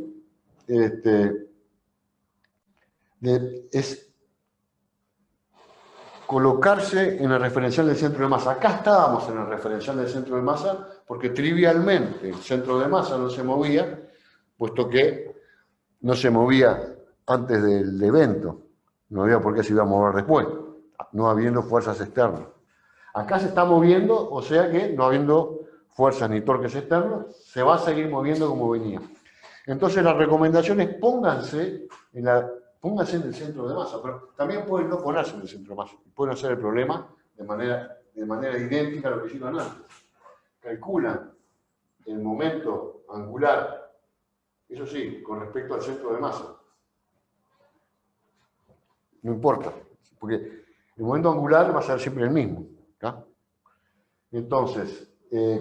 es colocarse en el referencial del centro de masa. Acá estábamos en el referencial del centro de masa porque trivialmente el centro de masa no se movía, puesto que no se movía antes del evento. No había por qué se iba a mover después, no habiendo fuerzas externas. Acá se está moviendo, o sea que no habiendo fuerzas ni torques externos, se va a seguir moviendo como venía. Entonces la recomendación es pónganse en el centro de masa, pero también pueden no ponerse en el centro de masa. Pueden hacer el problema de manera idéntica a lo que hicieron antes. Calculan el momento angular, eso sí, con respecto al centro de masa. No importa, porque el momento angular va a ser siempre el mismo. ¿Tá? Entonces,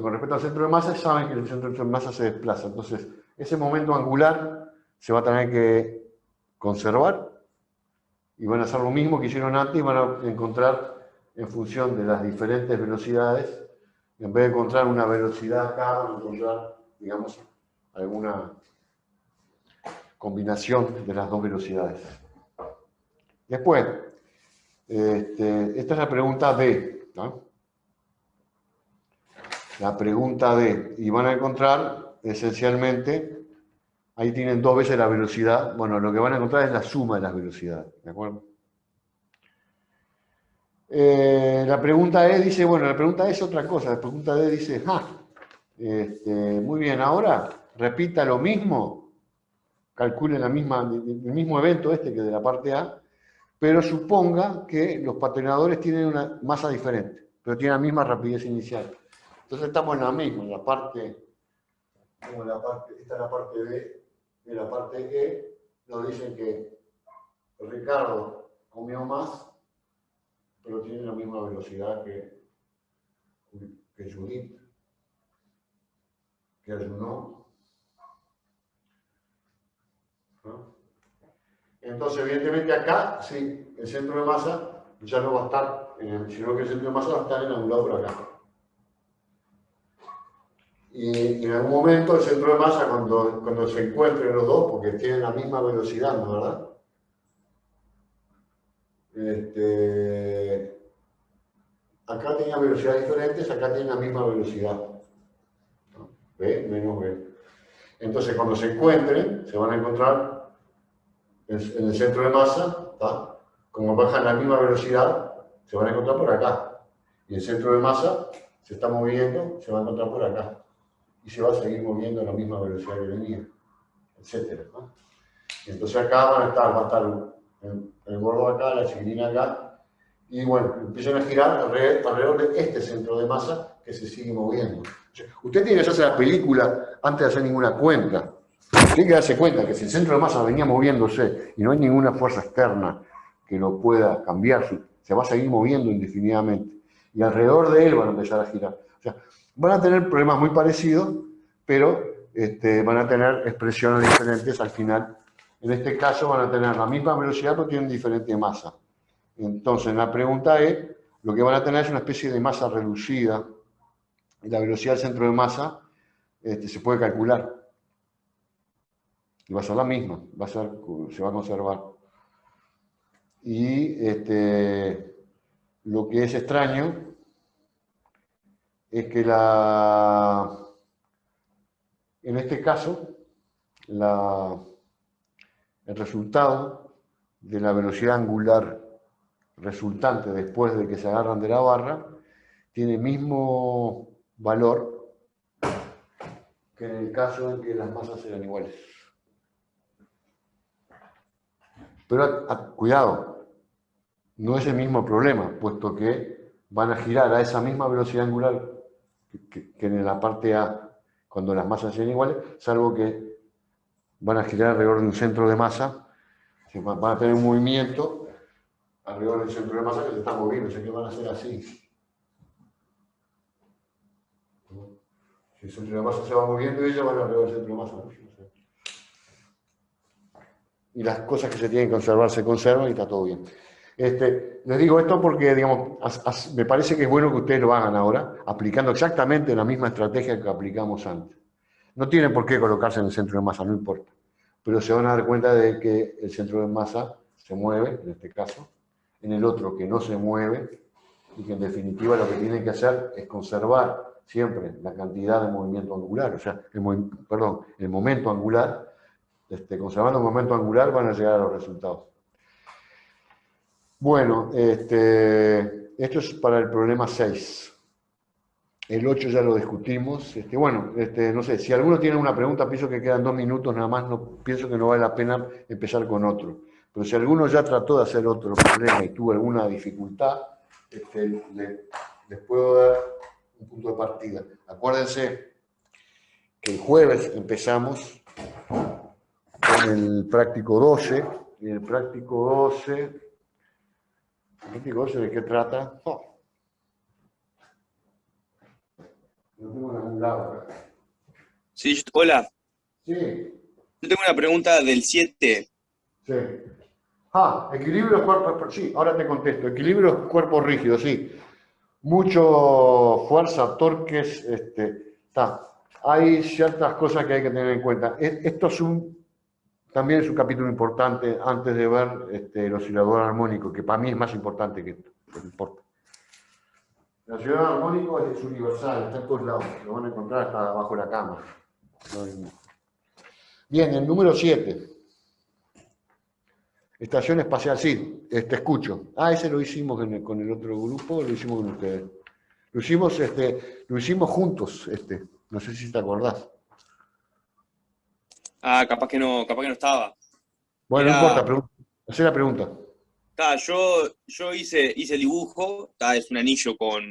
con respecto al centro de masa, saben que el centro de masa se desplaza. Entonces, ese momento angular se va a tener que conservar y van a hacer lo mismo que hicieron antes y van a encontrar en función de las diferentes velocidades, en vez de encontrar una velocidad acá, van a encontrar, digamos, alguna combinación de las dos velocidades. Después, esta es la pregunta D, ¿no? La pregunta D, y van a encontrar esencialmente, ahí tienen dos veces la velocidad, bueno, lo que van a encontrar es la suma de las velocidades, ¿de acuerdo? La pregunta E dice, bueno, la pregunta E es otra cosa, la pregunta D dice, muy bien, ahora repita lo mismo, calcule el mismo evento que de la parte A, pero suponga que los patinadores tienen una masa diferente, pero tienen la misma rapidez inicial. Entonces estamos en la misma, en la parte, esta es la parte B, y la parte E nos dicen que Ricardo comió más, pero tiene la misma velocidad que Judith, que ayunó. ¿No? Entonces, evidentemente acá, sí, el centro de masa ya no va a estar, sino que el centro de masa va a estar en algún lado por acá. Y en algún momento el centro de masa, cuando se encuentren los dos, porque tienen la misma velocidad, ¿no? ¿Verdad? Acá tenían velocidades diferentes, acá tienen la misma velocidad. ¿No? B menos B. Entonces, cuando se encuentren, se van a encontrar en el centro de masa, ¿tá? Como bajan la misma velocidad, se van a encontrar por acá. Y el centro de masa se está moviendo, se va a encontrar por acá. Y se va a seguir moviendo a la misma velocidad que venía, etc. ¿No? Y entonces acá va a estar el gordo acá, la chiquilina acá, y bueno, empiezan a girar alrededor de este centro de masa que se sigue moviendo. O sea, usted tiene que hacer la película antes de hacer ninguna cuenta. Tiene que darse cuenta que si el centro de masa venía moviéndose y no hay ninguna fuerza externa que lo pueda cambiar, se va a seguir moviendo indefinidamente. Y alrededor de él van a empezar a girar. O sea, van a tener problemas muy parecidos, pero van a tener expresiones diferentes al final. En este caso van a tener la misma velocidad, pero tienen diferente masa. Entonces, la pregunta es, lo que van a tener es una especie de masa reducida. Y la velocidad del centro de masa se puede calcular. Y va a ser la misma, se va a conservar. Y lo que es extraño es que en este caso, el resultado de la velocidad angular resultante después de que se agarran de la barra tiene el mismo valor que en el caso en que las masas eran iguales. Pero cuidado, no es el mismo problema, puesto que van a girar a esa misma velocidad angular que en la parte A, cuando las masas sean iguales, salvo que van a girar alrededor de un centro de masa, van a tener un movimiento alrededor del centro de masa que se está moviendo, o sea que van a ser así. Si el centro de masa se va moviendo, ellos van alrededor del centro de masa. ¿No? Y las cosas que se tienen que conservar se conservan y está todo bien. Les digo esto porque, digamos, me parece que es bueno que ustedes lo hagan ahora, aplicando exactamente la misma estrategia que aplicamos antes. No tienen por qué colocarse en el centro de masa, no importa. Pero se van a dar cuenta de que el centro de masa se mueve, en este caso, en el otro que no se mueve, y que en definitiva lo que tienen que hacer es conservar siempre la cantidad de movimiento angular, o sea, el momento angular. Conservando el momento angular van a llegar a los resultados. Bueno, esto es para el problema 6. El 8 ya lo discutimos. No sé, si alguno tiene una pregunta, pienso que quedan 2 minutos nada más, pienso que no vale la pena empezar con otro. Pero si alguno ya trató de hacer otro problema y tuvo alguna dificultad, les puedo dar un punto de partida. Acuérdense que el jueves empezamos con el práctico 12, y el práctico 12, ¿de qué trata? No tengo ningún lado acá. Sí, hola. Sí, Yo tengo una pregunta del 7. sí. Equilibrio cuerpo, sí, ahora te contesto. Equilibrio cuerpo rígido, sí. Mucho fuerza, torques, Hay ciertas cosas que hay que tener en cuenta. Esto también es un capítulo importante antes de ver el oscilador armónico, que para mí es más importante que esto, no importa. El oscilador armónico es universal, está en todos lados, lo van a encontrar hasta abajo de la cama. Bien, el número 7. Estación espacial, sí, te escucho. Ese lo hicimos con el otro grupo, lo hicimos con ustedes. Lo hicimos juntos, no sé si te acordás. Capaz que no estaba. Bueno, no importa, hacé la pregunta. Yo hice el dibujo, es un anillo con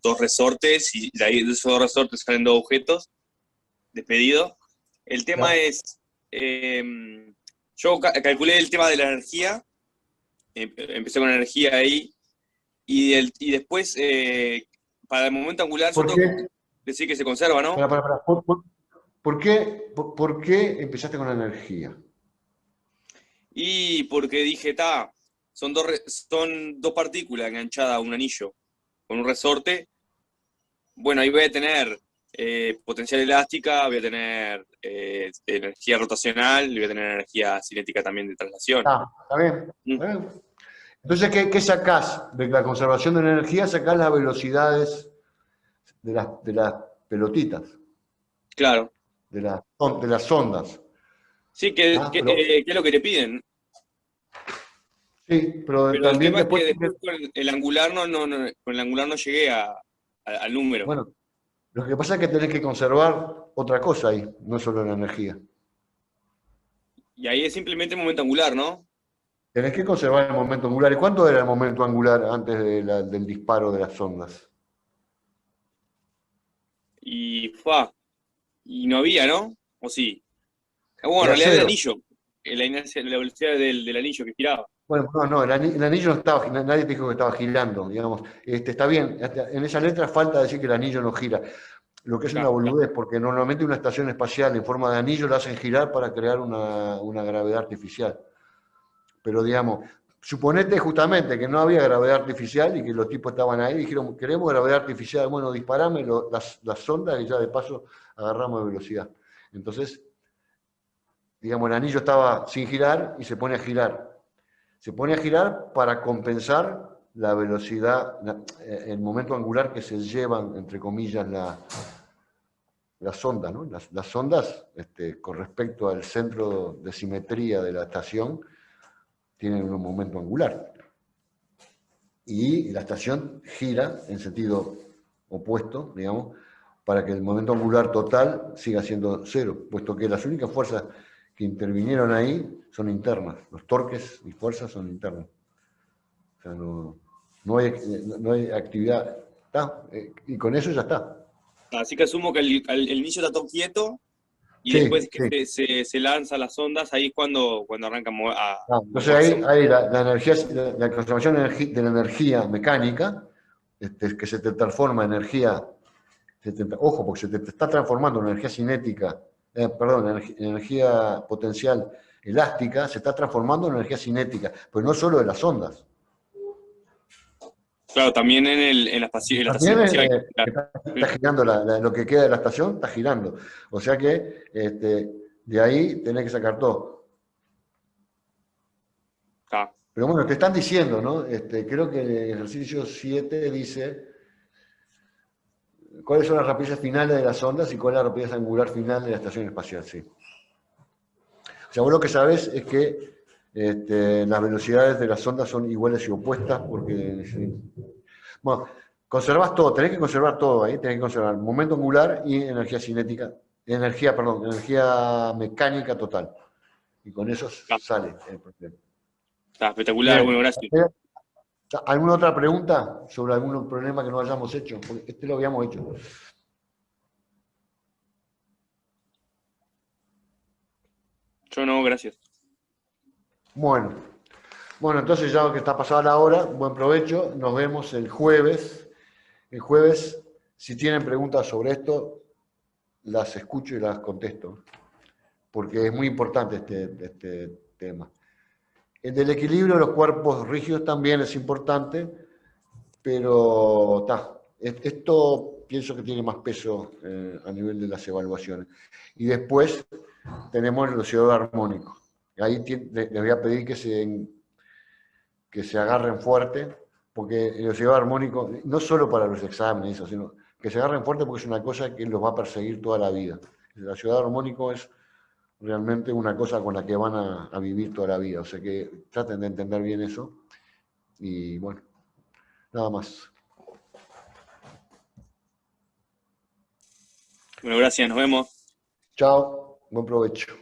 2 resortes, y de ahí de esos 2 resortes salen 2 objetos despedidos. El tema es, yo calculé el tema de la energía, empecé con energía ahí, y después, para el momento angular, yo tengo que decir que se conserva, ¿no? ¿Por qué empezaste con la energía? Y porque dije, son 2 partículas enganchadas a un anillo con un resorte. Bueno, ahí voy a tener potencial elástica, voy a tener energía rotacional, y voy a tener energía cinética también de traslación. Está bien. Entonces, ¿qué sacás de la conservación de la energía? Sacás las velocidades de las pelotitas. Claro. De las ondas. Sí, que es lo que te piden. Sí, pero también el tema es que después con el angular con el angular no llegué al número. Bueno, lo que pasa es que tenés que conservar otra cosa ahí, no solo la energía. Y ahí es simplemente el momento angular, ¿no? Tenés que conservar el momento angular. ¿Y cuánto era el momento angular antes del disparo de las ondas? Y no había, ¿no? ¿O sí? Bueno, en realidad el anillo, la inercia, la velocidad del anillo que giraba. Bueno, no, el anillo no estaba, nadie te dijo que estaba girando, digamos. Está bien, en esa letra falta decir que el anillo no gira, lo que es una boludez, porque normalmente una estación espacial en forma de anillo la hacen girar para crear una gravedad artificial. Pero digamos, suponete justamente que no había gravedad artificial y que los tipos estaban ahí y dijeron, queremos gravedad artificial, bueno, disparame las ondas y ya de paso agarramos de velocidad. Entonces, digamos, el anillo estaba sin girar y se pone a girar. Se pone a girar para compensar la velocidad, el momento angular que se llevan, entre comillas, las ondas, ¿no? Las ondas, con respecto al centro de simetría de la estación, tienen un momento angular. Y la estación gira en sentido opuesto, digamos, para que el momento angular total siga siendo 0, puesto que las únicas fuerzas que intervinieron ahí son internas. Los torques y fuerzas son internos. O sea, no hay actividad. Está, y con eso ya está. Así que asumo que el inicio está todo quieto y Sí, después que sí. se lanza las ondas, ahí es cuando arranca a Entonces ahí, moverse. la energía, la conservación de la energía mecánica, que se te transforma en energía, ojo, porque se te está transformando en energía cinética, perdón, energía potencial elástica, se está transformando en energía cinética, pues no solo de las ondas. Claro, también en la estación También espacial. está girando, lo que queda de la estación está girando. O sea que de ahí tenés que sacar todo. Claro. Pero bueno, te están diciendo, ¿no? Creo que el ejercicio 7 dice cuáles son las rapidezas finales de las ondas y cuál es la rapidez angular final de la estación espacial, sí. O sea, vos lo que sabés es que las velocidades de las ondas son iguales y opuestas porque... Bueno, conservás todo, tenés que conservar todo ahí, tenés que conservar momento angular y energía cinética, energía mecánica total. Y con eso sale el problema. Está espectacular, Bien. bueno, gracias. ¿Alguna otra pregunta sobre algún problema que no hayamos hecho? Porque lo habíamos hecho. Yo no, gracias. Bueno, entonces ya que está pasada la hora, buen provecho. Nos vemos el jueves. El jueves, si tienen preguntas sobre esto, las escucho y las contesto, porque es muy importante este tema. El del equilibrio de los cuerpos rígidos también es importante, pero esto pienso que tiene más peso a nivel de las evaluaciones. Y después tenemos el oscilador armónico. Ahí les voy a pedir que se agarren fuerte, porque el oscilador armónico, no solo para los exámenes, sino que se agarren fuerte porque es una cosa que los va a perseguir toda la vida. El oscilador armónico es realmente una cosa con la que van a vivir toda la vida. O sea que traten de entender bien eso. Y bueno, nada más. Bueno, gracias, nos vemos. Chao, buen provecho.